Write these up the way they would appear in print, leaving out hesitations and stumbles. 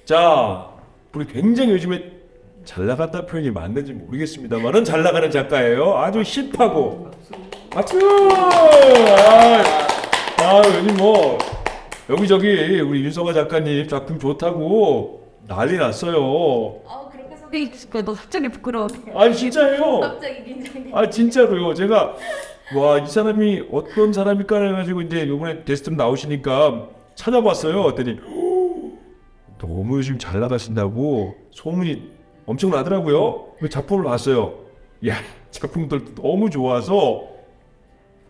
자, 우리 굉장히 요즘에 잘 나갔다 표현이 맞는지 모르겠습니다만은 잘 나가는 작가예요. 아주 힙하고 박수! 요즘 뭐 여기저기 우리 윤성아 작가님 작품 좋다고 난리 났어요. 그렇게 소개해주니까 너 갑자기 부끄러워. 아니 진짜예요. 갑자기 긴장돼. 아 진짜로요. 제가 와 이 사람이 어떤 사람일까 해가지고 이제 요번에 게스트로 나오시니까 찾아봤어요. 그랬더니 너무 요즘 잘 나가신다고 소문이 엄청 나더라고요. 그 작품을 봤어요. 야 작품들 너무 좋아서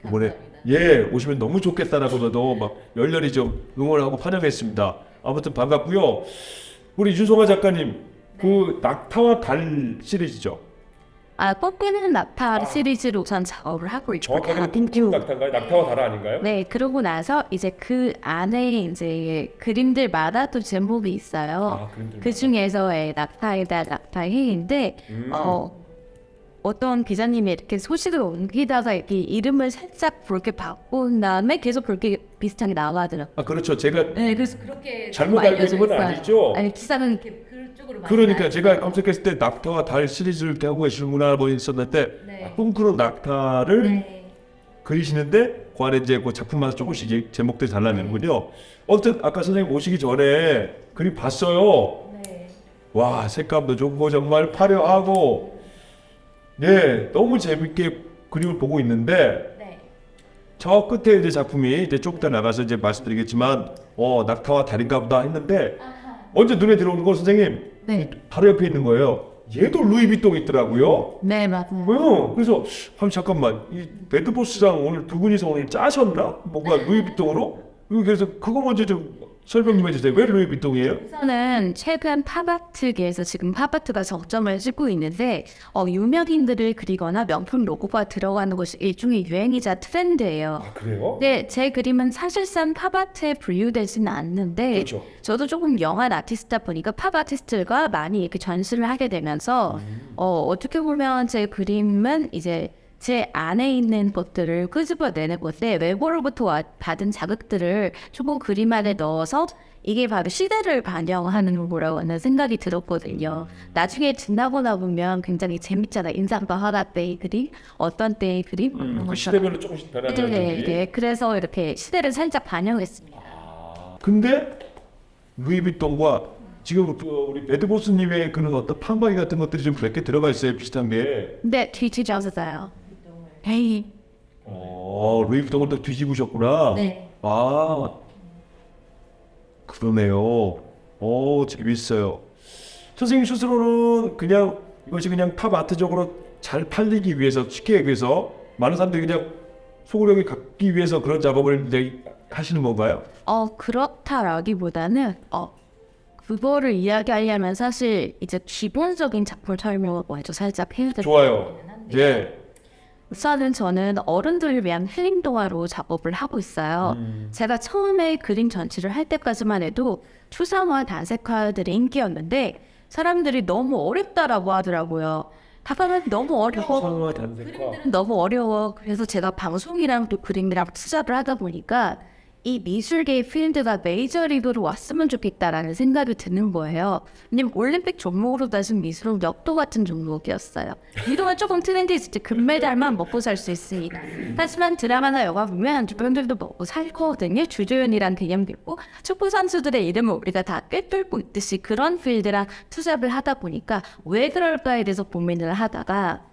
이번에 오시면 너무 좋겠다라고 저도 막 열렬히 좀 응원하고 환영했습니다. 아무튼 반갑고요. 우리 윤송아 작가님 그 낙타와 달 시리즈죠. 꽃피는 낙타 시리즈로 우선 작업을 하고 있고요. 낙타인가요? 낙타와 달 아닌가요? 네, 그러고 나서 이제 그 안에 이제 그림들마다 또 제목이 있어요. 그 중에서의 낙타이다 낙타해인데 어떤 기자님이 이렇게 소식을 옮기다가 이렇게 이름을 살짝 그렇게 바꾼 다음에 계속 그렇게 비슷하게 나와더라고요. 아 그렇죠. 제가 네, 그래서 그렇게 잘못 알고 있는 건 아니죠? 아니 기사는 이렇게 그쪽으로 많이 그러니까 나와요. 제가 검색했을 때 낙타와 달 시리즈를 이렇게 하고 계시는구나 뭐 있었는데 네. 꿈꾸는 낙타를 네. 그리시는데 그 안에 이제 그 작품마다 조금씩 제목들이 달라내는군요. 어쨌든 아까 선생님 오시기 전에 그림 봤어요. 네. 와 색감도 좋고 정말 화려하고 너무 재밌게 그림을 보고 있는데 네. 저 끝에 이제 작품이 이제 좀 이따 나가서 이제 말씀드리겠지만 낙타와 달인가 보다 했는데 먼저 눈에 들어오는 건 선생님 네. 바로 옆에 있는 거예요. 얘도 루이비통 있더라고요. 네, 맞아요. 왜요? 그래서 잠깐만 이 배드보스랑 오늘 두 분이서 오늘 짜셨나? 뭔가 루이비통으로? 그래서 그거 먼저 좀 설명 좀 해주세요. 왜 루이비통이에요? 우선은 최근 팝아트계에서 지금 팝아트가 정점을 찍고 있는데 유명인들을 그리거나 명품 로고가 들어가는 것이 일종의 유행이자 트렌드예요. 아 그래요? 네, 제 그림은 사실상 팝아트에 분류되지는 않는데 그렇죠. 저도 조금 영한 아티스트다 보니까 팝 아티스트들과 많이 이렇게 전시를 하게 되면서 어떻게 보면 제 그림은 이제 제 안에 있는 것들을 끄집어내는 건데 외부로부터 받은 자극들을 조금 그림 안에 넣어서 이게 바로 시대를 반영하는 거라고 하는 생각이 들었거든요. 나중에 지나고 나보면 굉장히 재밌잖아요. 인상과 때의 그림, 어떤 때의 그림. 그 시대별로 조금씩 변하는 네. 그래서 이렇게 시대를 살짝 반영했습니다. 근데 루이비통과 지금 우리 배드보스님의 그런 어떤 판박이 같은 것들이 좀 몇 개 들어가 있어요. 비슷한 게. 네, 뒤집어서요. 에이. 루이비통을 또 뒤집으셨구나. 네. 아 그러네요. 재밌어요. 선생님 스스로는 그냥 이것이 그냥 팝 아트적으로 잘 팔리기 위해서 쉽게 얘기해서 많은 사람들이 그냥 소구력이 갖기 위해서 그런 작업을 이제 하시는 건가요? 그렇다라기보다는 그거를 이야기하려면 사실 이제 기본적인 작품 설명을 먼저 살짝 해야 될 좋아요. 예. 우선은 저는 어른들을 위한 힐링 동화로 작업을 하고 있어요. 제가 처음에 그림 전시를 할 때까지만 해도 추상화, 단색화들이 인기였는데 사람들이 너무 어렵다라고 하더라고요. 다가는 너무 어려워. 추상화, 단색화. 그림들은 너무 어려워. 그래서 제가 방송이랑 또 그림이랑 투자를 하다 보니까 이 미술계의 필드가 메이저리그로 왔으면 좋겠다라는 생각이 드는 거예요. 왜냐면 올림픽 종목으로 따진 미술은 역도 같은 종목이었어요. 이동은 조금 트렌디했을 때 금메달만 먹고 살 수 있으니까. 하지만 드라마나 영화 보면 주변들도 먹고 살거든요. 주조연이란 개념도 있고 축구 선수들의 이름을 우리가 다 꿰뚫고 있듯이 그런 필드랑 투자를 하다 보니까 왜 그럴까에 대해서 고민을 하다가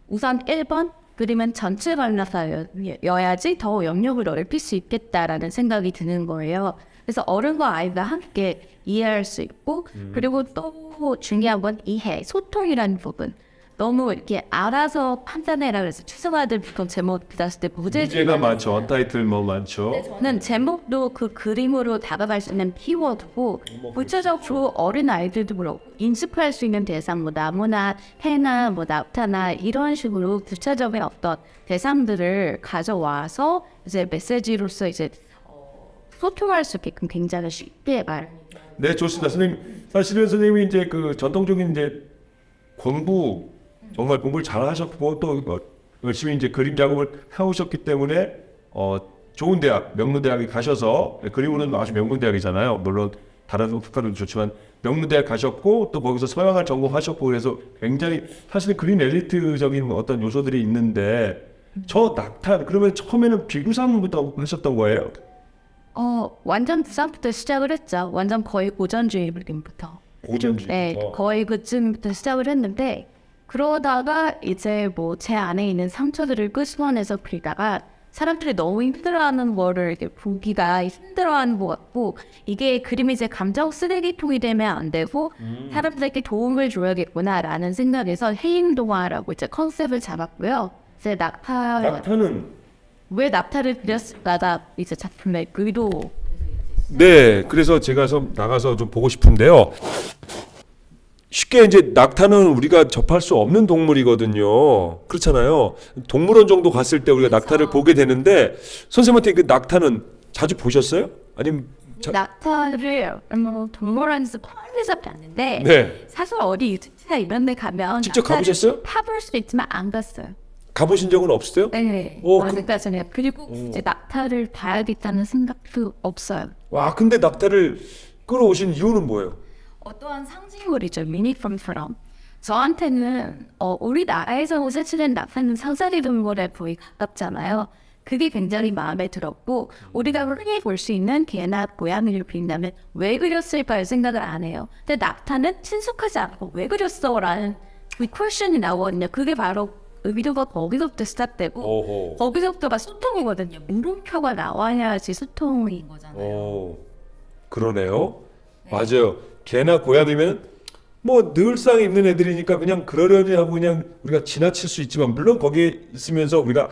우선 1번 그림은 전체 발라서여야지 더 영역을 넓힐 수 있겠다라는 생각이 드는 거예요. 그래서 어른과 아이가 함께 이해할 수 있고 그리고 또 중요한 건 이해, 소통이라는 부분. 너무 이렇게 알아서 판단해라 그래서 추상화들 보통 제목 받았을 때 문제가 많죠. 언타이틀 뭐 많죠. 저는 제목도 그 그림으로 다가갈 수 있는 키워드고 구체적으로 어린 아이들도 그렇고 인식할 수 있는 대상 뭐 나무나 해나 뭐 낙타나 이런 식으로 구체적인 어떤 대상들을 가져와서 이제 메시지로서 이제 소통할 수 있게끔 굉장히 쉽게 네, 좋습니다. 선생님, 사실은 선생님이 이제 그 전통적인 이제 공부 정말 공부를 잘 하셨고 또 열심히 이제 그림 작업을 해오셨기 때문에 좋은 대학, 명문대학에 가셔서 그림으로는 아주 명문대학이잖아요. 물론 다른 국가도 좋지만 명문대학 가셨고 또 거기서 서양을 전공하셨고 그래서 굉장히 사실 그린 엘리트적인 어떤 요소들이 있는데 저 낙타 그러면 처음에는 비구상부터 하셨던 거예요? 완전 부산부터 시작을 했죠. 완전 거의 고전주의 느낌부터. 고전주의. 네, 거의 그쯤부터 시작을 했는데 그러다가 이제 뭐 제 안에 있는 상처들을 끄집어내서 그리다가 사람들이 너무 힘들어하는 거를 이렇게 보기가 힘들어하는 것 같고 이게 그림이 제 감정 쓰레기통이 되면 안 되고 사람들에게 도움을 줘야겠구나라는 생각에서 해인동화라고 이제 컨셉을 잡았고요. 이제 낙타는 왜 낙타를 그렸을까가 이제 작품의 의도. 네, 그래서 제가 좀 나가서 좀 보고 싶은데요. 쉽게 이제 낙타는 우리가 접할 수 없는 동물이거든요. 그렇잖아요. 동물원 정도 갔을 때 우리가 낙타를 보게 되는데 선생님한테 그 낙타는 자주 보셨어요? 아니면 낙타를 동물원에서 멀리서 봤는데 네. 사실 어디 유튜브나 이런 데 가면 직접 낙타를 가보셨어요? 타볼 수 있지만 안 갔어요. 가보신 적은 없으세요? 네. 어디까지는 그리고 이제 낙타를 봐야겠다는 생각도 없어요. 와, 근데 낙타를 끌어오신 이유는 뭐예요? 어떠한 상징물이죠. 미니폼처럼. 저한테는 우리나라에서 사실은 낙타는 상사리 동물에 거의 가깝잖아요. 그게 굉장히 마음에 들었고 우리가 흔히 볼 수 있는 개나 고양이를 그린다면 왜 그렸을까를 생각을 안 해요. 근데 낙타는 친숙하지 않고 왜 그렸어? 라는 그 퀘션이 나오거든요. 그게 바로 의도가 거기서부터 시작되고 오호. 거기서부터가 소통이거든요. 물음표가 나와야지 소통인 거잖아요. 오, 그러네요. 맞아요. 개나 고양이면 뭐 늘상 있는 애들이니까 그냥 그러려니 하고 그냥 우리가 지나칠 수 있지만 물론 거기에 있으면서 우리가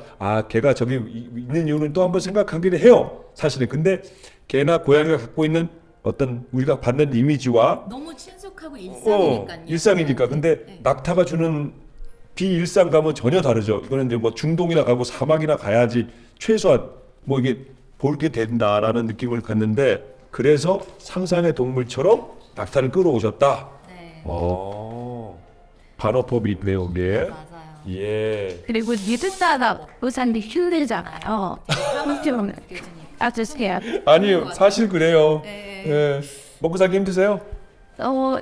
개가 저기 있는 이유는 또 한번 생각하기는 해요. 사실은. 근데 개나 고양이가 갖고 있는 어떤 우리가 받는 이미지와 너무 친숙하고 일상이니까요. 일상이니까. 근데 낙타가 주는 비일상감은 전혀 다르죠. 이거는 이제 뭐 중동이나 가고 사막이나 가야지 최소한 뭐 이게 보게 된다라는 느낌을 갖는데 그래서 상상의 동물처럼 낙타를 끌어오셨다. 네. 반어법이 있네요, 이게. 맞아요. 예. 그리고 니드사가 부산이 힘들잖아요. 좀 아주세요. 아니요, 사실 그래요. 예. 먹고 살기 힘드세요?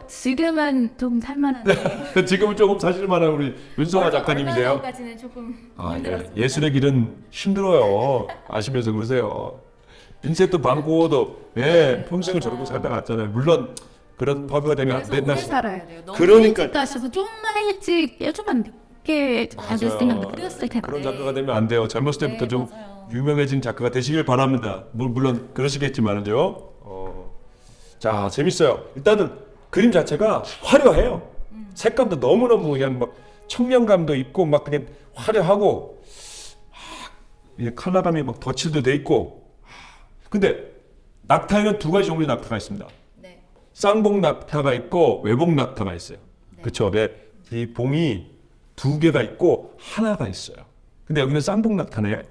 지금은 좀 살만한데. 지금은 조금 사실만한 우리 윤성아 작가님이세요. 얼마까지는 조금 힘들었어요. 예술의 길은 힘들어요. 아시면서 그러세요. 빈센트 반 고어도 평생을 저러고 살다 갔잖아요. 물론 그런 법이가 되면 안 된다. 오래 살아야 돼요. 너무 그러니까. 일찍 가셔서 좀만 일찍 좀만 늦게 가셨으면 그랬을 텐데. 그런 작가가 되면 안 돼요. 젊었을 때부터 좀 맞아요. 유명해진 작가가 되시길 바랍니다. 물론 그러시겠지만은요. 자, 재밌어요. 일단은 그림 자체가 화려해요. 색감도 너무너무 그냥 막 청량감도 있고 막 그냥 화려하고 컬러감이 막 덧칠도 돼 있고. 근데 낙타에는 두 가지 종류의 낙타가 있습니다. 네. 쌍봉 낙타가 있고 외봉 낙타가 있어요. 그렇죠? 이 봉이 두 개가 있고 하나가 있어요. 근데 여기는 쌍봉 낙타네.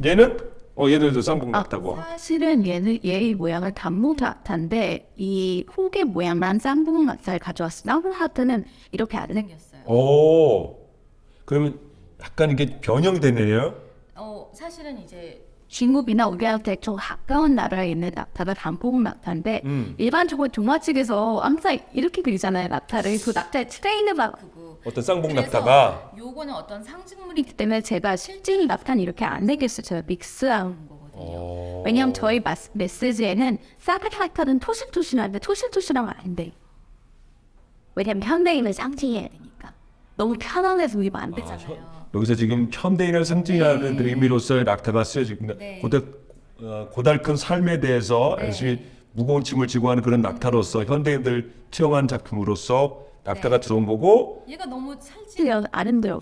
얘는 얘들도 쌍봉 낙타고. 사실은 얘의 모양은 단봉 낙타인데 이 호개 모양만 쌍봉 낙타를 가져왔어요. 쌍봉 낙타는 이렇게 안 생겼어요. 오. 그러면 약간 이게 변형이 되네요. 사실은 이제 중국이나 우리한테 좀 가까운 나라에 있는 낙타가 단봉 낙타인데 일반적으로 동화책에서 항상 이렇게 그리잖아요. 낙타를 그 낙타의 트레이너가 그거. 어떤 쌍봉 낙타가 요거는 어떤 상징물이기 때문에 제가 실제 낙타는 이렇게 안 되겠어요. 제가 믹스한 거거든요. 왜냐하면 저희 메시지에는 쌍봉 낙타는 토실토실한데 토실토실하면 안 돼. 왜냐면 현대인을 상징해야 되니까. 너무 편안해서 우리면 안 되잖아요. 여기서 지금 현대인을 상징하는 의미로서의 낙타가 쓰여지고 고달픈 삶에 대해서 열심히 무거운 짐을 지고 하는 그런 낙타로서 현대인들 투영한 작품으로서 낙타가 들어온 거고 얘가 너무 살찌면 안 힘들어.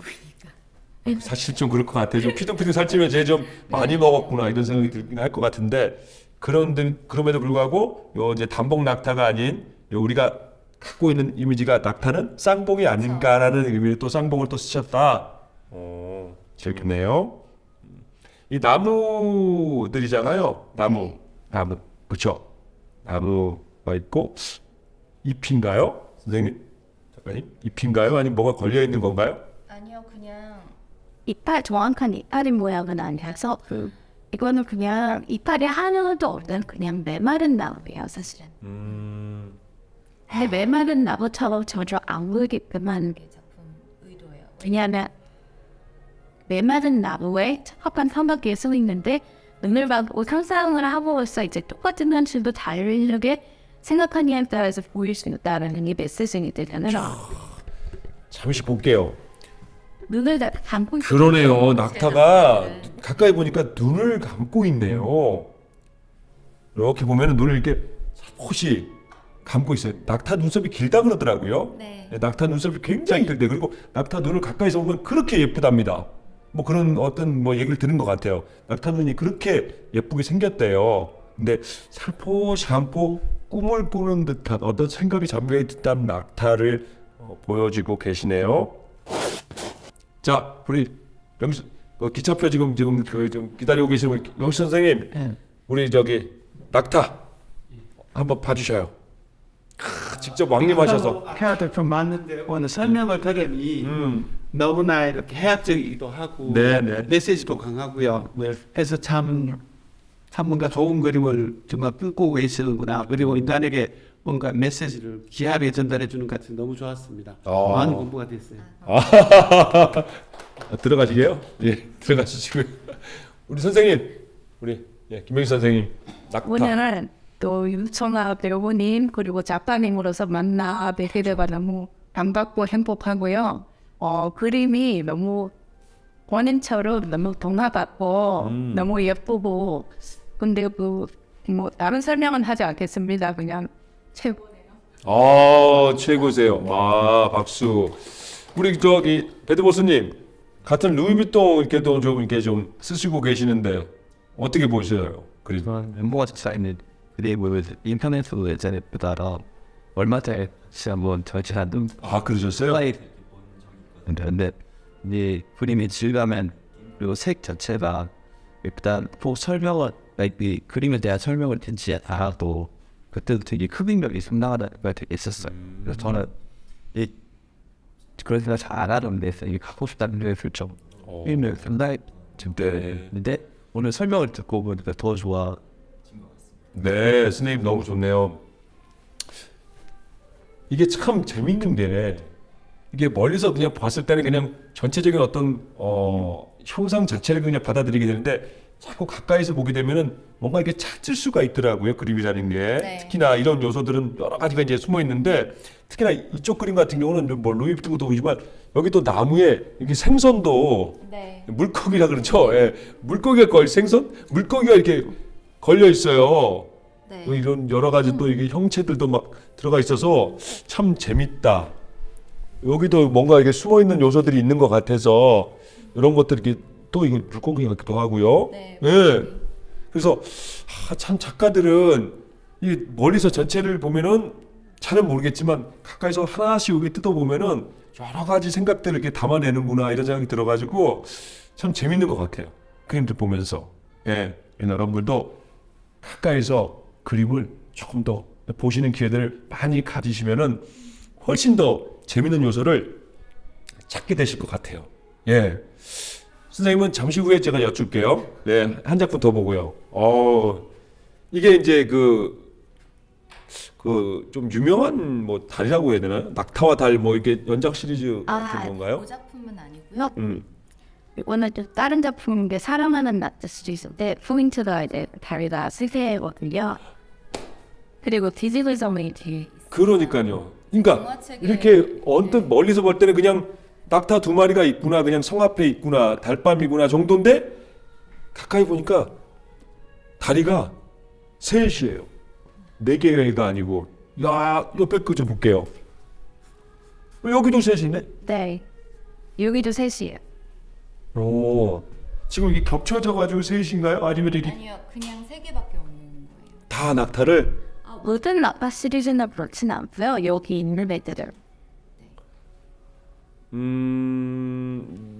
사실 좀 그럴 것 같아요. 좀 피둥피둥 살찌면 쟤 좀 많이 먹었구나 이런 생각이 들긴 할 것 같은데 그럼에도 불구하고 요 이제 단봉 낙타가 아닌 요 우리가 갖고 있는 이미지가 낙타는 쌍봉이 아닌가라는 의미로 또 쌍봉을 또 쓰셨다. 재밌네요. 이 나무들이잖아요. 나무, 그렇죠? 나무가 있고 잎인가요, 선생님? 작가님, 잎인가요? 아니면 뭐가 걸려 있는 건가요? 아니요, 그냥 이빨 정확한 이빨의 모양은 아니라서 이거는 그냥 이파리 하나도 없는 그냥 메마른 나무예요, 사실은. 메마른 나무처럼 전혀 안 보이게끔 하는 게 작품 의도예요. 왜냐하면 메마른 나무에 적합한 성격이 써 있는데 눈을 감고 상상을 함으로써 이제 똑같은 현실도 다르게 생각하느냐에 따라서 보일 수 있다라는 게 메시지가 되잖아요. 잠시 볼게요. 눈을 감고 그러네요. 낙타가 가까이 보니까 눈을 감고 있네요. 이렇게 보면은 눈을 이렇게 살포시 감고 있어요. 낙타 눈썹이 길다 그러더라고요. 네. 낙타 눈썹이 굉장히 길대. 그리고 낙타 눈을 가까이서 보면 그렇게 예쁘답니다. 뭐 그런 어떤 뭐 얘기를 들은 것 같아요. 낙타 눈이 그렇게 예쁘게 생겼대요. 근데 살포시 감고 꿈을 꾸는 듯한 어떤 생각이 잠겨 듯한 낙타를 보여주고 계시네요. 자, 우리 명수 기차표 지금 좀 기다리고 계시는 명수 선생님, 우리 저기 낙타 한번 봐주셔요. 직접 왕림하셔서. 해야될 좀 많은데 오늘 설명을 들으니 너무나 이렇게 해학적이기도 하고 네네. 메시지도 강하고요. 해서 참 뭔가 좋은 그림을 정말 꿈꾸고 계시는구나. 그리고 인간에게 뭔가 메시지를 귀하게 전달해 주는 것 같아서 너무 좋았습니다. 많은 공부가 됐어요. 들어가시게요? 예, 들어가시고요. 우리 선생님, 우리 김명수 선생님, 낙타. 오늘은 또 윤청아 배우님 그리고 작가님으로서 만나 뵙게 돼서 너무 반갑고 행복하고요. 그림이 너무 본인처럼 너무 동화 같고 너무 예쁘고 근데 뭐 다른 설명은 하지 않겠습니다. 그냥 최고네요. 최고세요. 박수. 우리 저기 배드보스님 같은 루이비통 이렇게도 좀 쓰시고 계시는데 어떻게 보셔요? 그리고 멤버가 쌓이는 그리고 인터넷으로 예전에 보다가 얼마 전에 한번 전시한 그러셨어요? 근데 이 그림의 질감은 그리고 색 자체가 일단 또 설명을 이 그림에 대한 설명을 듣지 않아도 그때도 되게 흡입력이 상당하다는 걸 되게 있었어요. 그래서 저는 이 그런 생각 잘 안 하던데 이게 갖고 싶다는 생각이 좀 흡입력이 상당히 근데 오늘 설명을 듣고 보니까 더 좋아. 네, 선생님 너무 좋네요. 이게 참 재밌는 게 이게 멀리서 그냥 봤을 때는 그냥 전체적인 어떤 형상 자체를 그냥 받아들이게 되는데 자꾸 가까이서 보게 되면은 뭔가 이게 찾을 수가 있더라고요. 그림이라는 게. 네. 특히나 이런 요소들은 여러 가지가 이제 숨어 있는데 특히나 이쪽 그림 같은 경우는 뭐 루이비통도 보이지만 여기 또 나무에 이렇게 생선도 네. 물고기라 그러죠. 예. 물고기가 거의 물고기가 이렇게 걸려 있어요. 네. 또 이런 여러 가지 또 이게 형체들도 막 들어가 있어서 참 재밌다. 여기도 뭔가 이게 숨어 있는 요소들이 있는 것 같아서 이런 것들 이렇게 또 이거 물고기 같기도 하고요. 네. 예. 그래서 참 작가들은 이 멀리서 전체를 보면은 잘은 모르겠지만 가까이서 하나씩 여기 뜯어 보면은 여러 가지 생각들을 이렇게 담아내는구나 이런 생각이 들어가지고 참 재밌는 것 같아요. 그림들 보면서. 예. 여러분들도 가까이서 그림을 조금 더 보시는 기회들을 많이 가지시면은 훨씬 더 재밌는 요소를 찾게 되실 것 같아요. 예. 선생님은 잠시 후에 제가 여쭐게요. 네, 한 작품 더 보고요. 이게 이제 좀 유명한 뭐 달이라고 해야 되나요? 낙타와 달 뭐 이렇게 연작 시리즈 같은 건가요? 그 작품은 아니고요. 이거는 좀 다른 작품인데 사랑하는 낙타 시리즈인데 포인트가 이제 달이다 세계거든요. 그리고 디즈니 서메이트 그러니까요. 그러니까 이렇게 언뜻 멀리서 볼 때는 그냥 낙타 두 마리가 있구나, 그냥 성 앞에 있구나, 달밤이구나 정도인데 가까이 보니까 다리가 셋이에요. 네 개가 아니고. 야, 옆에 거 좀 볼게요. 여기도 셋이네. 네. 여기도 셋이에요. 지금 이게 겹쳐져가지고 셋인가요? 아니면 이렇게 아니요, 그냥 3개밖에 없는 거예요. 다 낙타를? 모든 낙타 시리즈는 그렇진 않고요. 여기 있는 애들을.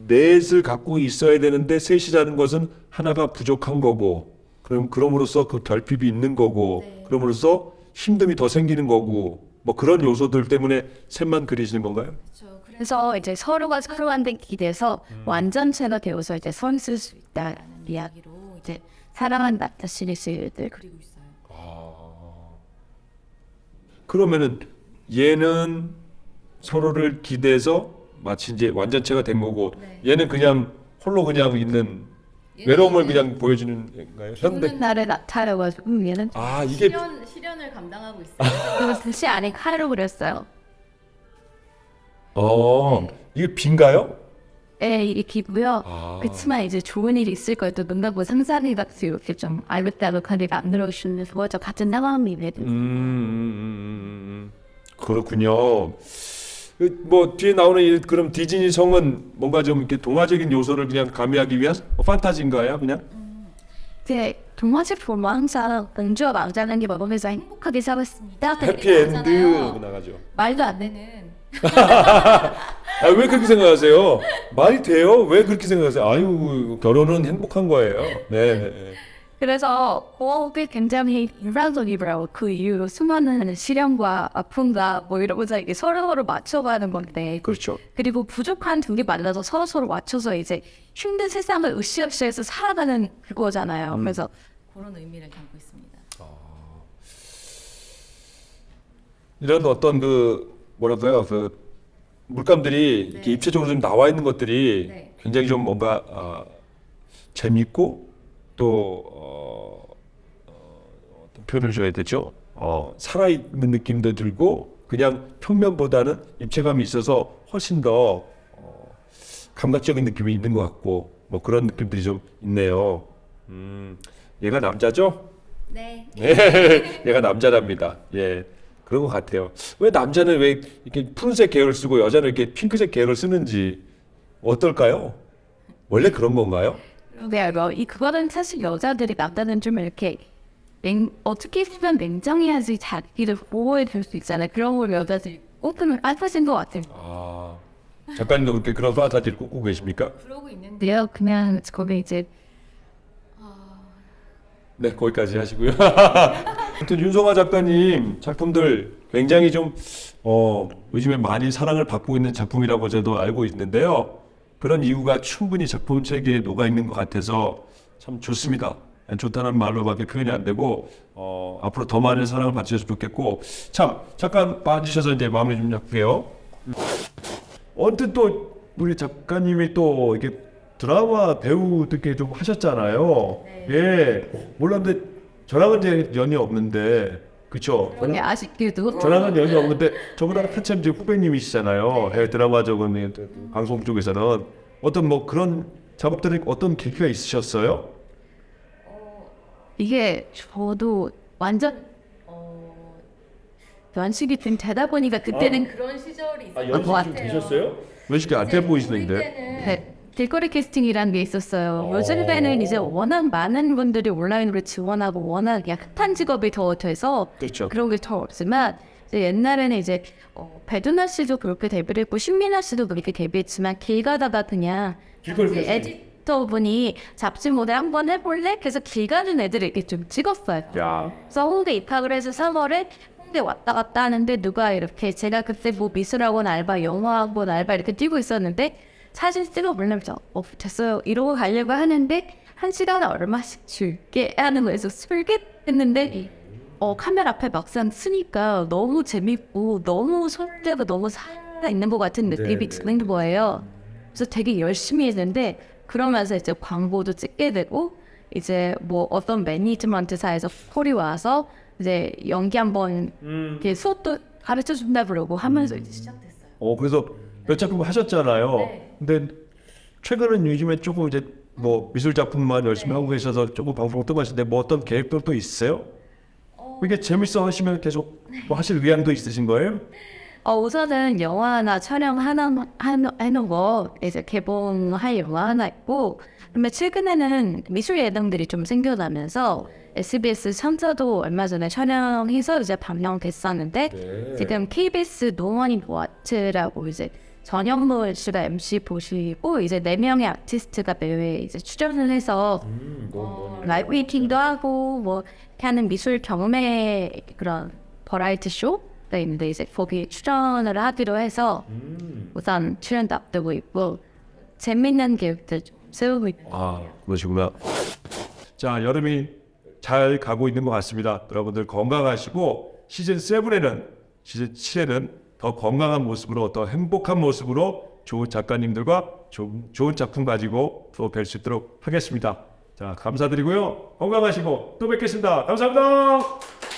넷을 갖고 있어야 되는데 셋이라는 것은 하나가 부족한 거고, 그럼으로써 그 결핍이 있는 거고, 네. 그럼으로써 힘듦이 더 생기는 거고, 뭐 그런 요소들 때문에 셋만 그리시는 건가요? 그렇죠. 그래서 이제 서로가 서로한테 기대서 완전체가 되어서 이제 선 쓸 수 있다는 이야기로 이제 사랑한 나타 시리즈들 그리고 있어요. 그러면은 얘는 서로를 기대서 마치 이제 완전체가 된 거고 네. 얘는 그냥 홀로 그냥 있는 외로움을 그냥 보여주는 건가요? 현대. 죽는 날에 나타나가지고 얘는 아 이게 실현을 감당하고 있어요. 그리고 다시 안에 칼로 그렸어요. 이게 빈가요? 예, 이게 기고요. 아. 그렇지만 이제 좋은 일이 있을 거예요. 또 눈가고 상상해가지고 이렇게 좀 알록달록하게 만들어주는 거죠. 같은 상황이네. 그렇군요. 뭐 뒤에 나오는 그럼 디즈니 성은 뭔가 좀 이렇게 동화적인 요소를 그냥 가미하기 위한 판타지인가요, 그냥? 이제 동화책 보면 항상 공주와 왕자는 게 먹으면서 행복하게 살았습니다. 해피엔드 나오잖아요. 나가죠. 말도 안 되는. 왜 그렇게 생각하세요? 말이 돼요? 왜 그렇게 생각하세요? 아유 결혼은 행복한 거예요. 네. 그래서 고어가 굉장히 인상적이더라고요. 그 이후로 수많은 시련과 아픔과 뭐 이러면서 이게 서로 맞춰가는 건데. 그렇죠. 그리고 부족한 둘이 만나서 서로 맞춰서 이제 힘든 세상을 으쌰으쌰해서 살아가는 그거잖아요. 그래서 그런 의미를 담고 있습니다. 이런 어떤 그 뭐랄까요 그 물감들이 이렇게 입체적으로 좀 나와 있는 것들이 네. 굉장히 좀 뭔가 재밌고 또 어떤 표현을 줘야 되죠. 살아있는 느낌도 들고 그냥 평면보다는 입체감이 있어서 훨씬 더 감각적인 느낌이 있는 것 같고 뭐 그런 느낌들이 좀 있네요. 얘가 남자죠? 네. 네, 얘가 남자랍니다. 예, 그런 것 같아요. 왜 남자는 왜 이렇게 푸른색 계열을 쓰고 여자는 이렇게 핑크색 계열을 쓰는지 어떨까요? 원래 그런 건가요? 네, 그거는 사실 여자들이 남자는 좀 이렇게 어떻게 보면 냉정해야지 자기를 보호해 줄 수 있잖아요. 그런 걸 여자들이 꼼꼼히 알파신 것 같아요. 작가님도 그렇게 그런 판타지를 꿈꾸고 계십니까? 그러고 있는데 근데요, 그냥 거기 이제 네, 거기까지 하시고요. 아무튼 윤성아 작가님 작품들 굉장히 좀 요즘에 많이 사랑을 받고 있는 작품이라고 저도 알고 있는데요. 그런 이유가 충분히 작품 세계에 녹아 있는 것 같아서 참 좋습니다. 좋다는 말로밖에 표현이 안 되고 앞으로 더 많은 사랑을 받으셨으면 좋겠고 참 잠깐 빠지셔서 이제 마무리 좀 할게요. 언뜻 또 우리 작가님이 또 이렇게 드라마 배우 듣게 좀 하셨잖아요. 예, 몰랐는데 저랑은 이제 연이 없는데 그쵸? 되게 아쉽게도 저랑은 연이 없는데 저보다 한참 이제 후배님이시잖아요. 해외 드라마적인 방송 쪽에서는 어떤 뭐 그런 작업들이 어떤 계기가 있으셨어요? 이게 저도 완전 연식이 좀 되다 보니까 그때는 그런 시절이 있어요. 연식이 좀 되셨어요? 연식이 안 돼 보이시는데. 네, 길거리 캐스팅이라는 게 있었어요. 요즘에는 이제 워낙 많은 분들이 온라인으로 지원하고 워낙 그냥 핫한 직업이 더 돼서 그렇죠. 그런 게 더 없지만 이제 옛날에는 이제 배두나 씨도 그렇게 데뷔를 했고 신민아 씨도 그렇게 데뷔했지만 길 가다가 그냥 길거리 이제 에디터분이 잡지 모델 한번 해볼래? 그래서 길 가는 애들을 이렇게 좀 찍었어요. 야, 그래서 홍대 입학을 해서 3월에 홍대 왔다 갔다 하는데 누가 이렇게 제가 그때 뭐 미술학원 알바, 영화학원 알바 이렇게 뛰고 있었는데 사진 찍어보려면서 됐어요 이러고 가려고 하는데 1시간에 얼마씩 줄게 하는 거에서 술게 했는데 카메라 앞에 막상 쓰니까 너무 재밌고 너무 설레고 너무 살아있는 것 같은 느낌이 드는 거예요. 그래서 되게 열심히 했는데 그러면서 이제 광고도 찍게 되고 이제 뭐 어떤 매니지먼트사에서 콜이 와서 이제 연기 한번 이렇게 수업도 가르쳐 준다 그러고 하면서 이제 시작됐어요. 그래서 몇 작품 하셨잖아요. 근데 최근은 요즘에 조금 이제 뭐 미술 작품만 열심히 하고 계셔서 조금 방송 뜨거우신데 뭐 어떤 계획들도 있으세요? 이게 재밌어 하시면 계속 뭐 하실 의향도 있으신 거예요? 우선은 영화 하나 촬영 하나 해놓은 거 이제 개봉할 영화 하나 있고 그다음에 최근에는 미술 예능들이 좀 생겨나면서 SBS 천사도 얼마 전에 촬영해서 이제 방영됐었는데 지금 KBS 노원인 보아트라고 이제 전현무 씨가 MC 보시고 이제 4명의 아티스트가 매회 이제 출연을 해서 라이브 미팅도 하고 뭐 이렇게 하는 미술 경매 그런 버라이티 쇼가 있는데 이제 거기 출연을 하기로 해서 우선 출연도 앞두고 있고 재밌는 계획들 좀 세우고 있고 그러시구나. 자, 여름이 잘 가고 있는 것 같습니다. 여러분들 건강하시고 시즌 7에는 시즌 7에는 더 건강한 모습으로 더 행복한 모습으로 좋은 작가님들과 좋은 작품 가지고 또 뵐 수 있도록 하겠습니다. 자, 감사드리고요. 건강하시고 또 뵙겠습니다. 감사합니다.